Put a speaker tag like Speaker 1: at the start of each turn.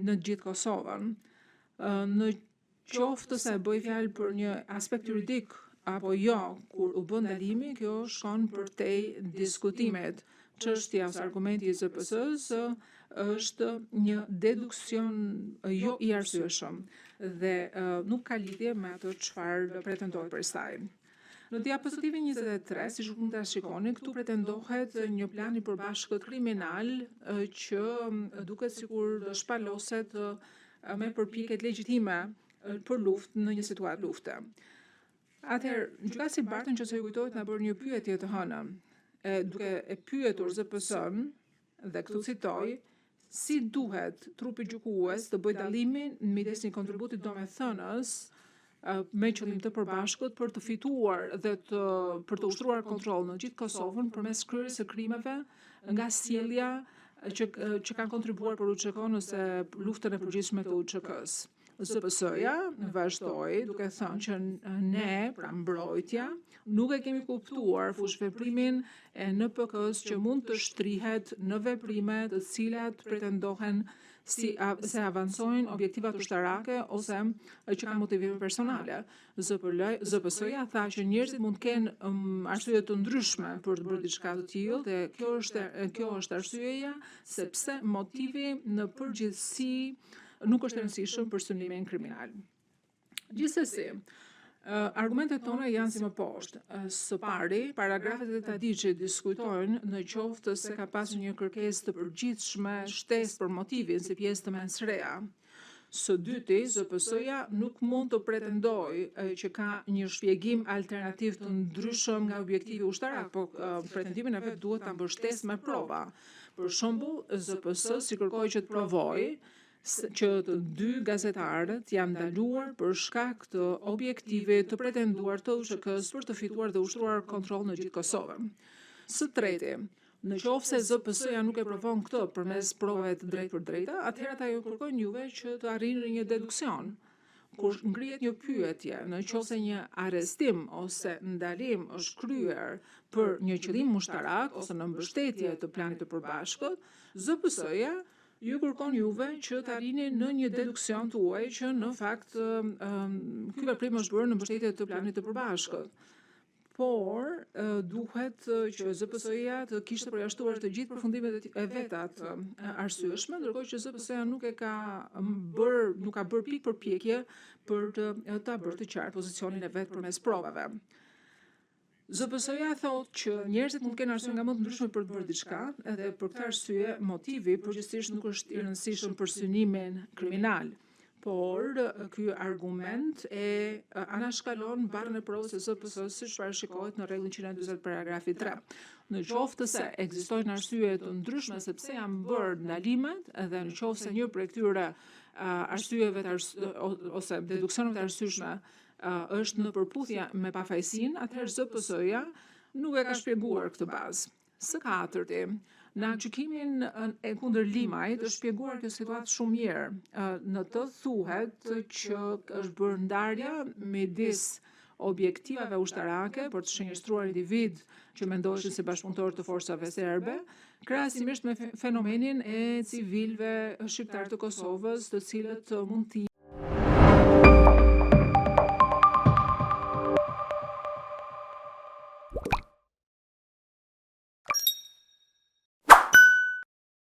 Speaker 1: në gjithë Kosovën. Në qoftë se bëj fjalë për një aspekt juridik apo jo, kur u bën ndalimi, kjo shkon përtej diskutimit. Çështja ose argumenti i ZPS-s është një deduksion jo i arsyeshëm dhe nuk ka lidhje me ato çfarë pretendohet për saj. Në diapozitivin 23, siç mund ta shikoni, këtu pretendohet një plan i përbashkët kriminal që duket sikur shpaloset me përpjekjet legjitime për luftë në një situatë lufte. Atëherë, gjykatësi Bartën që se ju kujtohet na bërë një pyetje të hënën, duke e pyetur ZPS-n, dhe këtu citoj, si duhet trupi gjykues të bëjë dallimin midis një kontributi domethënës me qëllim të përbashkët për të fituar dhe për të ushtruar kontroll në gjithë Kosovën përmes kryerjes së krimeve nga sjellja që kanë kontribuar për UÇK ose luftën e përgjithshme të UÇK-s. ZPS-ja vazhdoi duke thënë që ne, pra mbrojtja, nuk e kemi kuptuar fushveprimin e NPK-s që mund të shtrihet në veprime të cilat pretendohen se avancojnë objektivat ushtarake ose që kanë motive personale. ZPS-ja tha që njerëzit mund të kenë arsye të ndryshme për të bërë diçka të tillë dhe kjo është arsyeja sepse motivi në përgjithësi nuk është e rëndësishëm për synimin kriminal. Gjithsesi, argumentet tona janë si më poshtë. Së pari, paragrafet e tadicit diskutojnë në qoftë se ka pasur një kërkesë të përgjithshme shtesë për motivin si pjesë të mensrea. Së dyti, ZPS-ja nuk mund të pretendojë që ka një shpjegim alternativ të ndryshëm nga objektivi ushtarak, po pretendimin e vet duhet ta mbështesë me prova. Për shembull, ZPS si kërkoi që të provojë që të dy gazetarët janë ndaluar për shkak të objektivit të pretenduar të UÇK-s për të fituar dhe ushtruar kontroll në gjithë Kosovën. Së treti, në qoftë se ZPS-ja nuk e provon këtë përmes provave të drejtë për drejta, atëherë ajo kërkojnë juve që të arrini një deduksion. Kur ngrihet një pyetje, në qoftë se një arrestim ose ndalim është kryer për një qëllim ushtarak ose në mbështetje të planit të përbashkët, ZPS-ja ju kërkon juve që të arrini në një deduksion tuaj që në fakt ky veprim është bërë në mbështetje të planit të përbashkët. Por duhet që ZPS-ja të kishte përjashtuar të gjithë përfundimet e veta të arsyeshme, ndërkohë që ZPS-ja nuk ka bërë pikë përpjekje për ta bërë të qartë pozicionin e vet përmes provave. ZPS-ja thotë që njerëzit mund të kenë arsye nga më të ndryshme për të bërë diçka, edhe për këtë arsye motivi përgjithsisht nuk është i rëndësishëm për synimin kriminal. Por ky argument anashkalon barrën e provës së ZPS-s siç parashikohet në rregullin 140 paragrafi 3. Në qoftë se ekzistojnë arsye të ndryshme sepse janë bërë ndalimet dhe në qoftë se një prej këtyre arsyeve ose deduksioneve të arsyeshme është në përputhje me pafajësinë, atëherë ZPS-ja nuk e ka shpjeguar këtë bazë. Së katërti, në gjykimin e kundër Limajt është shpjeguar kjo situatë shumë mirë. Në të thuhet që është bërë ndarja midis objektivave ushtarake për të shënjestruar individ që mendoheshin si bashkëpunëtor të forcave serbe, krahasimisht me fenomenin e civilëve shqiptar të Kosovës, të cilët mund të